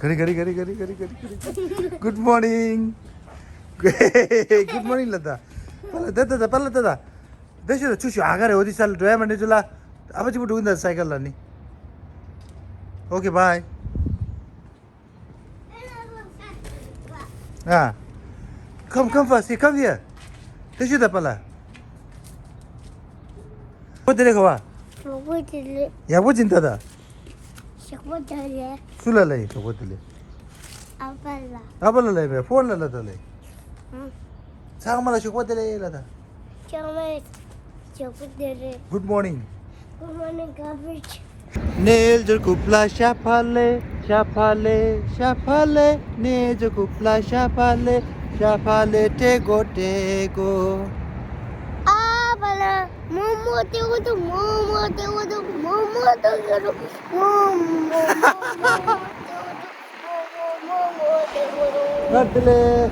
Gari. Good morning. Good morning, Lada. Pala. This is Chushi Agar, Odisal, Dram and Nizula. How much you doing the cycle, Lani? Okay, bye. Ah, come first. Come here. This is the Pala. What did I go? Yeah, what's in the Sulale? What did Apple? Phone letter. Samala Shukotele. Good morning. Good morning, garbage. Nail the kupla shapale, nail the kupla shapale, tego. Bala, Momo, Natale.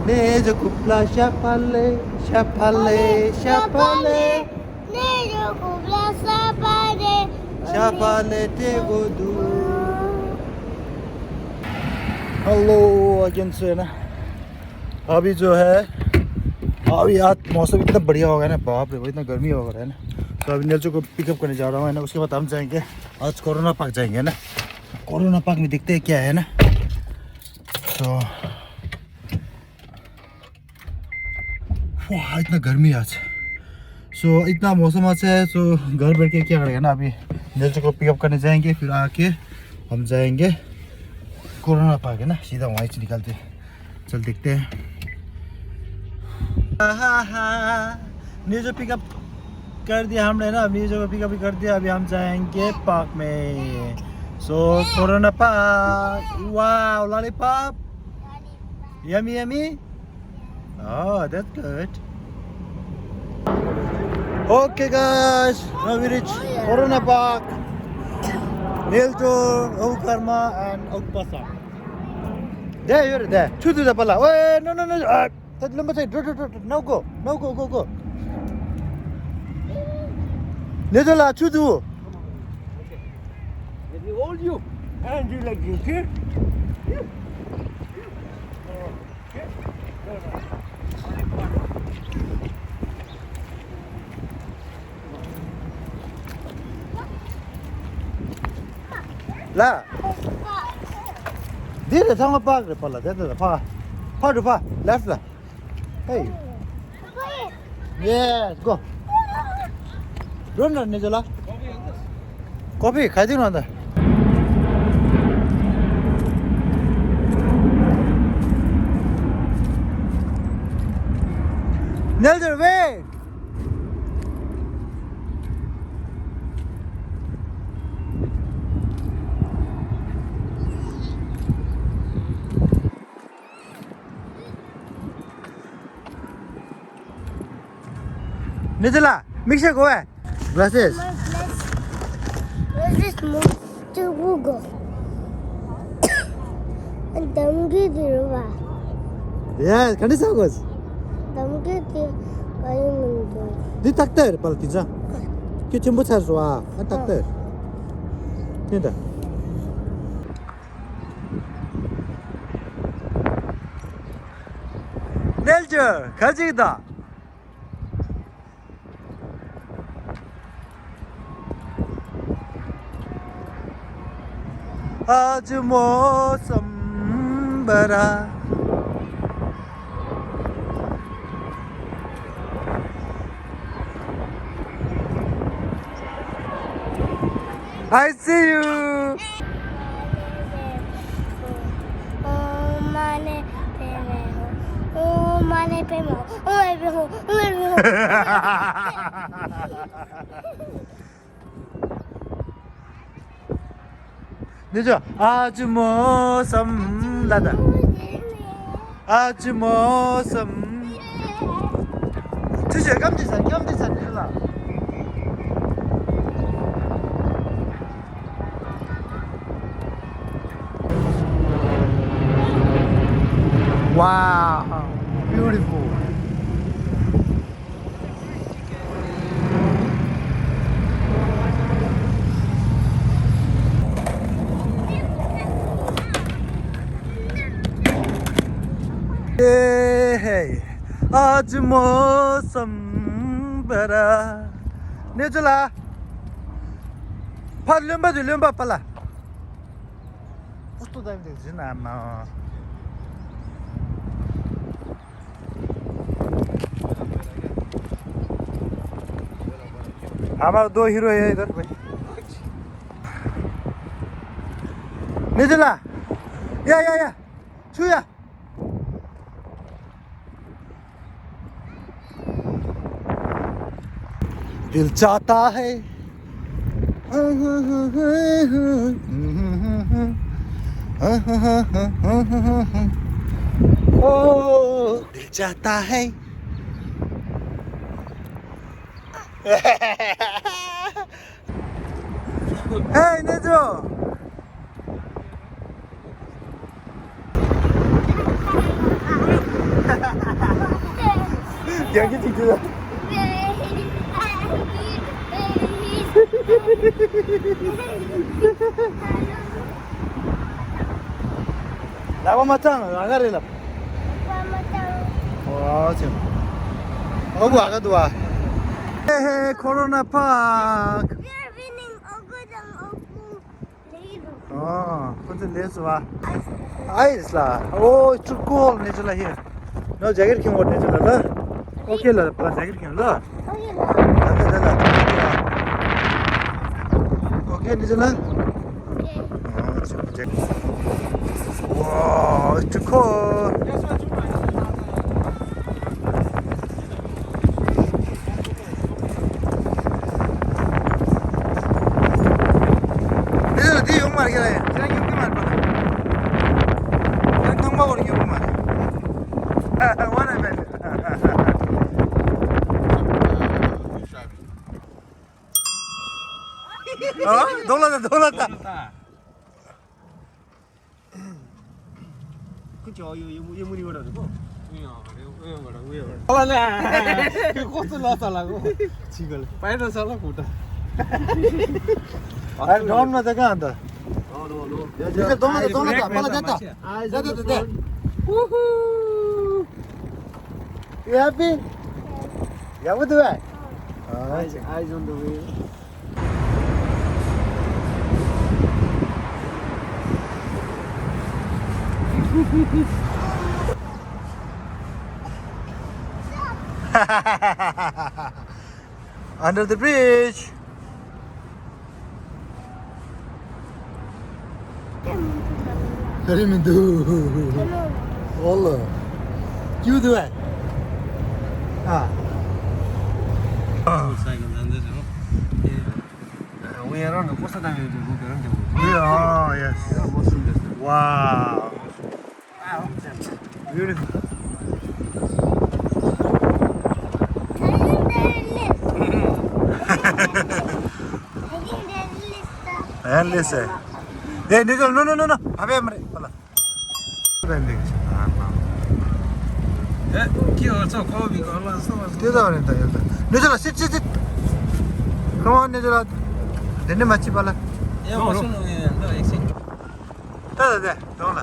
Nail the kupla shapale. Shapale tego do. Hello again से ना अभी जो है अभी आज मौसम इतना बढ़िया होगा ना बाप रे इतना गर्मी होगा है ना तो अभी नेल्चो को पिकअप करने जा रहा हूँ है ना उसके बाद हम जाएंगे आज कोरोना पार्क जाएंगे है ना कोरोना पार्क में देखते हैं क्या है ना तो वाह इतना गर्मी आज सो इतना मौसम अच्छा है सो घर बैठ के क्या करेंगे ना अभी नेल्चो को पिकअप करने जाएंगे फिर आके हम जाएंगे कोरोना पार्क है ना सीधा वहीं से निकलते चल देखते हैं नीजो पिकअप कर दिया हमने ना अब नीजो को पिकअप कर दिया अभी हम जाएंगे पार्क में so corona park wow lollipop yummy oh that's good okay guys now we reach Corona Park Nelto, Karma and Outpasa. There, you're there. Chudu the pala. Oh, no. That number say, no go. Nedola, Chudu. Okay. Let me hold you. And you like this, okay? La. This is how park the pala. That is the pa. Left la. Hey. Yes, go. Run, Nijola. Coffee, खाई ना अंदर. Nelder, wait. Nizala, mixer go ahead. Glasses. Let's just move to Google. And Damgi Dirva. Yes, can you say what? Damgi Dirva. Di takter, palatiza. Kitchen butcher soa, a takter. Nida. Nelger, Kajida. आज मौसम बड़ा I see you. निजो आज मौसम लादा आज मौसम तुझे कम दिसा निजला wow beautiful है आज मौसम बड़ा नेजुला lumba pala कस्तो दामी देख्छ न आमा हमारा 2 हीरो है इधर भाई निजला या छुया दिल चाहता है ओ दिल चाहता है Hey Nejo 여기 찍자 나와 맞잖아 나가래라 와 지금 어구 아가도 와 헤헤 코로나 파크 కొంచెం లేసువా ఐస్లా ఓ ఇట్స్ కూల్ నేచర్లా హియర్ నో జాకెట్ కిమ్ వాట్ నేచర్లా ल ओके ल प्लस जाकेट किन ल ओके निजला वाओ इट्स cool 디 용말 이게 그냥 용기만 봐. 그냥 탕 먹으러 용기만. 원하면. 놀랐다. 그쵸 예문이 그러고 올라네 그 코스 나살라고 지글 빨리 살라 고다 अरे डॉन में देखा अंदर नो जैसे दोनों का पहला जाता दे वूहू you happy yeah what do I eyes on the way under the bridge करीम दू ओला क्यों दू है हाँ 사이가 안 되죠 우에랑 코스 다니는 거 그런 게 yeah yes 멋있는데 wow beautiful endless है ए निकल नो अबे मरे पला टाइम देख 에? 끼어서 거비가 올라서 뛰어다 버린다 여기다 내줘라 sit come on 내줘라 됐네 맞지 빨라 야 무슨 너 엑시 돼 나올라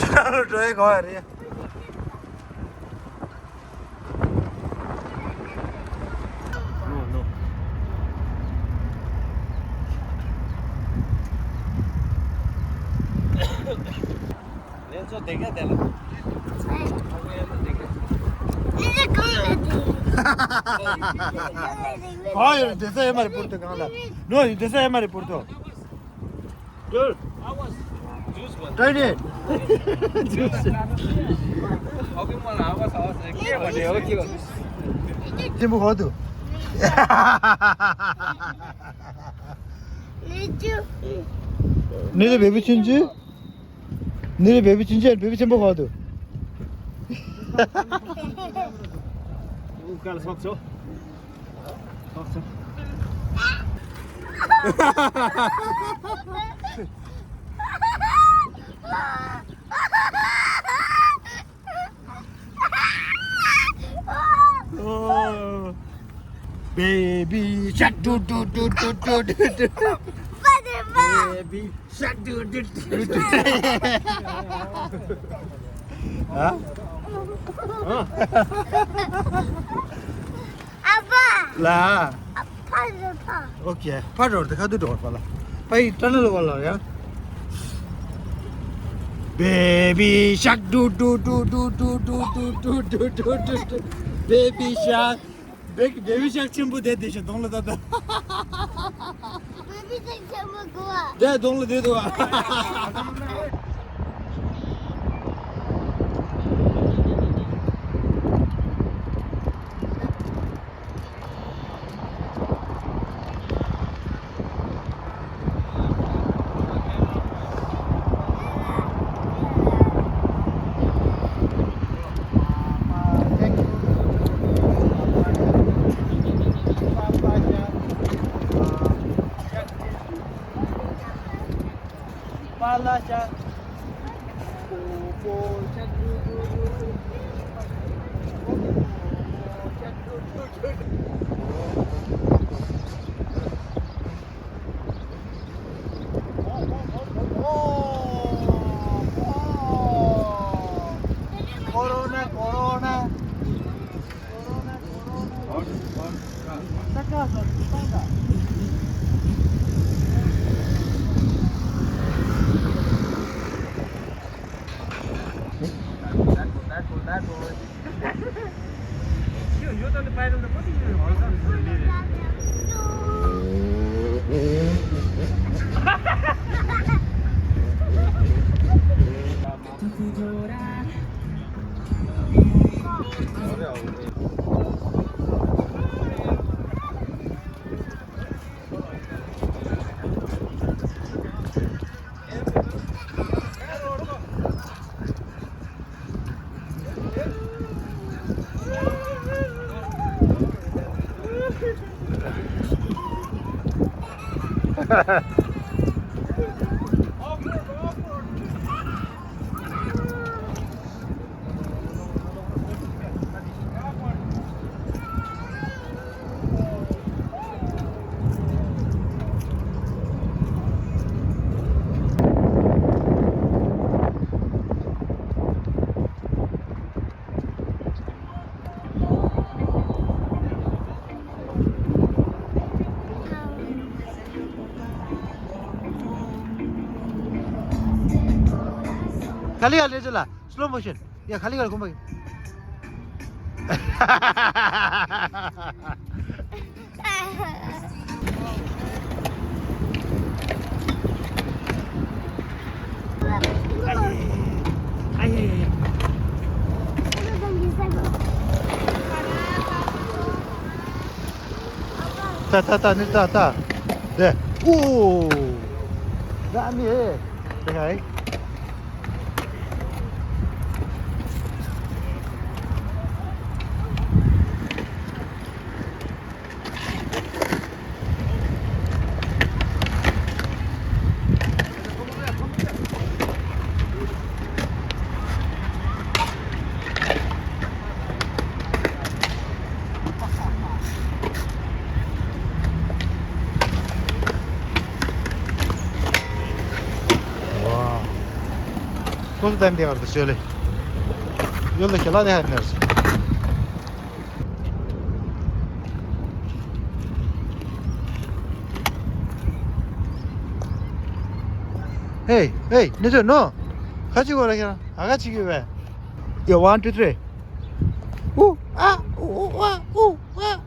चलो ट्राई करो यार 저 되게 되나? 이제 끌래지. हाँ यार जैसा है हमारे पुरतो कहाँ ला नो जैसा है हमारे पुरतो Good. I was juice one. Try it 거기 뭐 나와서 이렇게 뭐지 여기 지금 거두 리주. 내가 베비 친지 내가 베비 친지 베비 챔버 거두 우가를 섞죠. 섞죠. Baby shark do do do do do do do. Baby shark do do do do. Hah? Apa? Lah. Apa apa? Okay. Padur dekha du door wala. Pai tunnel wala ya. Baby shark do do do do do do do do do do do. Baby shark. Baby shark chimbu de de she dongla da da. Baby tak sama gua. De dongla de do. Malasya. Corona, corona. यो त बाहिर त कति खाली हाल ले चला slow motion या खाली कर घुमा ta deh dami dengar कस्तो दामी देखाएको त स्योले यो त खेला देखाएको रहेछ Hey, hey, no, 같이 걸어 그냥. 같이 왜? 야, 1, 2, 3. 우, 아, 우, 와, 우, 와.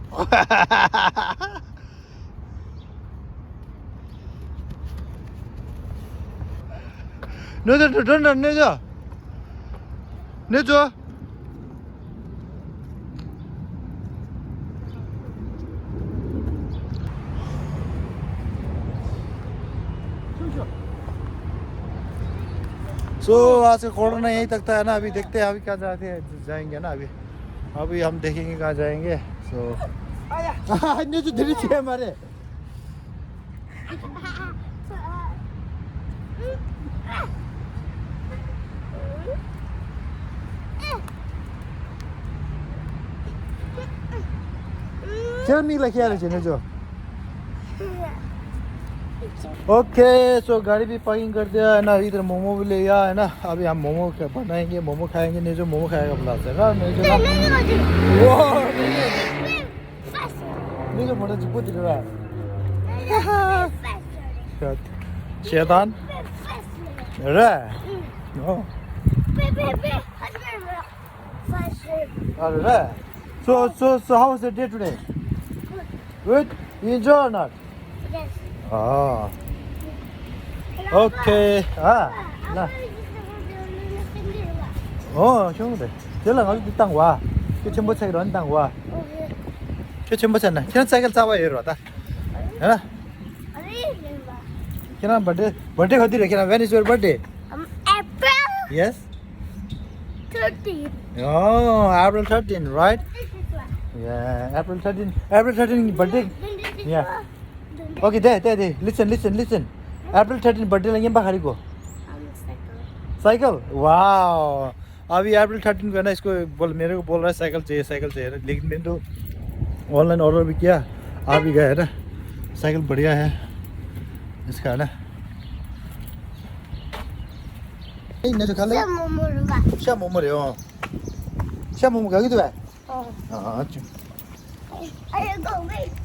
내줘. So आज का कोरोना यहीं तक था ना अभी देखते हैं अभी कहाँ जाते हैं जाएंगे ना अभी हम देखेंगे कहाँ जाएंगे so अन्य जो धीरे धीरे हमारे Tell me like here है जो ओके सो गाड़ी भी पार्किंग कर दिया है ना इधर मोमो भी ले आया है ना अभी हम मोमो बनाएंगे मोमो खाएंगे नहीं जो मोमो खाएगा बुला सका नहीं जो वो नहीं जो मोटा चिपको दिख रहा है शैतान रे नो अरे so how was the day today good you enjoy or not ah okay 나 형들 연락 어디 땅 와. 그 전부 차기로 한당 와. 그 전부 차나. 그냥 사이클 잡아 이러 왔다. है ना बर्थडे होती है क्या when is your birthday April yes 13. oh April 13 right This is one. yeah April 13 birthday yeah okay there listen April 13 birthday लगे बाहरी को cycle wow अभी अप्रैल 13 को है ना इसको बोल मेरे को बोल रहा है साइकिल चाहिए लेकिन मैंने तो ऑनलाइन ऑर्डर भी किया आ भी गया है ना साइकिल बढ़िया है इसका है ना इन्हें जो खा ले क्या मोमो रे हो क्या मोमो क्या किधर है हाँ I go wait.